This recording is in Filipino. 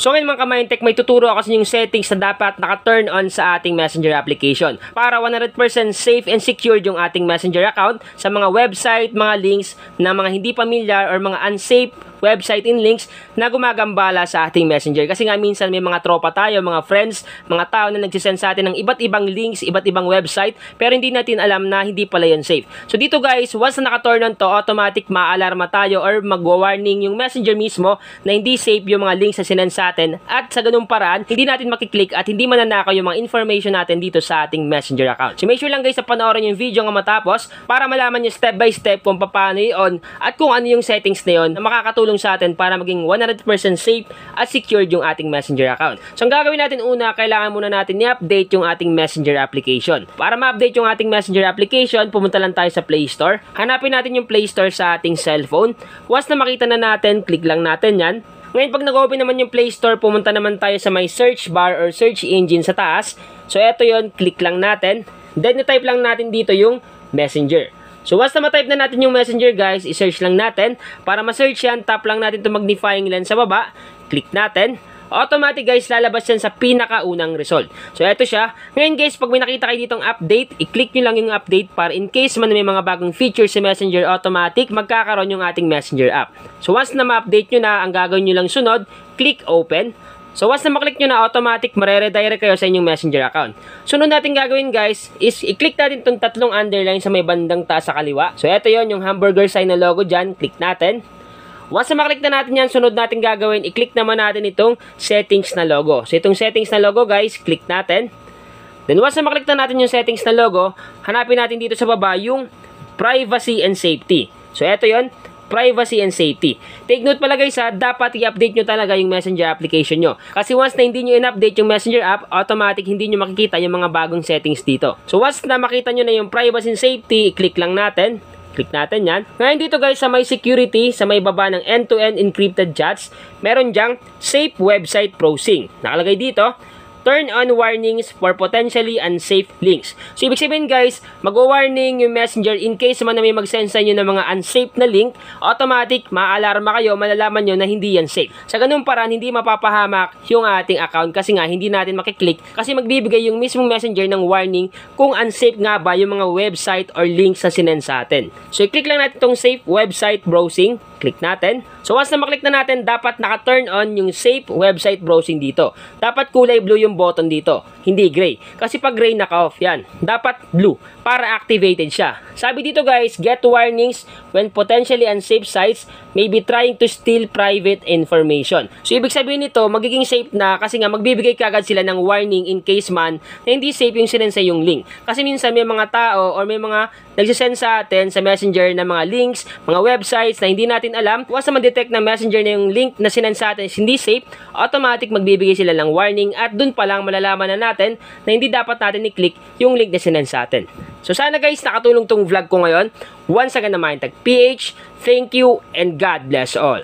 So ngayon mga ka-Mindtech, may tuturo ako sa inyong settings na dapat naka-turn on sa ating Messenger application para 100% safe and secured yung ating Messenger account sa mga website, mga links na mga hindi pamilyar or mga unsafe website and links na gumagambala sa ating Messenger. Kasi nga minsan may mga tropa tayo, mga friends, mga tao na nagsisend sa atin ng iba't ibang links, iba't ibang website, pero hindi natin alam na hindi pala yun safe. So dito guys, once na naka-turn on to, automatic ma-alarma tayo or mag-warning yung Messenger mismo na hindi safe yung mga links na sinend sa atin, at sa ganung paraan, hindi natin makiklik at hindi mananakaw yung mga information natin dito sa ating Messenger account. So make sure lang guys na panoorin yung video nga matapos para malaman nyo step by step kung paano yun at kung ano yung settings na yun na makakatulong sa atin para maging 100% safe at secured yung ating Messenger account. So ang gagawin natin una, kailangan muna natin i-update yung ating Messenger application. Para ma-update yung ating Messenger application, pumunta lang tayo sa Play Store. Hanapin natin yung Play Store sa ating cellphone. Once na makita na natin, click lang natin yan. Ngayon pag nag-open naman yung Play Store, pumunta naman tayo sa may search bar or search engine sa taas. So eto yon, click lang natin. Then i-type lang natin dito yung Messenger. So once na ma-type na natin yung Messenger guys, i-search lang natin. Para ma-search yan, tap lang natin itong magnifying lens sa baba. Click natin. Automatic guys, lalabas yan sa pinakaunang result. So eto siya. Ngayon guys, pag may nakita kayo ditong update, i-click nyo lang yung update para in case man may mga bagong features sa Messenger, automatic magkakaroon yung ating Messenger app. So once na ma-update nyo na, ang gagawin nyo lang sunod, click open. So once na maklik nyo na, automatic mareredirect kayo sa inyong Messenger account. Sunod natin gagawin guys is i-click natin itong tatlong underline sa may bandang taas sa kaliwa. So eto yon, yung hamburger sign na logo dyan, click natin. Once na maklik na natin yan, sunod natin gagawin, i-click naman natin itong settings na logo. So itong settings na logo guys, click natin. Then once na maklik na natin yung settings na logo, hanapin natin dito sa baba yung privacy and safety. So eto yon, privacy and safety. Take note pala guys ha, dapat i-update nyo talaga yung Messenger application nyo. Kasi once na hindi nyo in-update yung Messenger app, automatic hindi nyo makikita yung mga bagong settings dito. So once na makita nyo na yung privacy and safety, i-click lang natin. Click natin yan. Ngayon dito guys sa may security, sa may baba ng end-to-end encrypted chats, meron dyang safe website browsing. Nakalagay dito, turn on warnings for potentially unsafe links. So, ibig sabihin guys, mag-warning yung Messenger in case man na may mag-send sa inyo ng mga unsafe na link, automatic, ma-alarma kayo, malalaman nyo na hindi yan safe. Sa ganung paraan, hindi mapapahamak yung ating account kasi nga, hindi natin makiklik kasi magbibigay yung mismong Messenger ng warning kung unsafe nga ba yung mga website or links na sinend sa atin. So, i-click lang natin itong safe website browsing. Click natin. So, once na maklik na natin, dapat naka-turn on yung safe website browsing dito. Dapat kulay blue yung button dito, hindi gray. Kasi pag gray, naka-off yan. Dapat blue para activated siya. Sabi dito guys, get warnings when potentially unsafe sites may be trying to steal private information. So, ibig sabihin nito, magiging safe na kasi nga magbibigay kagad sila ng warning in case man na hindi safe yung sinend sa yung link. Kasi minsan may mga tao or may mga nagsisend sa atin sa Messenger na mga links, mga websites na hindi natin alam. Once na ma-detect ng Messenger na yung link na sinend sa atin is hindi safe, automatic magbibigay sila ng warning at dun pa lang malalaman na natin na hindi dapat natin i-click yung link na sinend sa atin. So sana guys, nakatulong tong vlog ko ngayon. Once again na Mindtech PH, thank you and God bless all.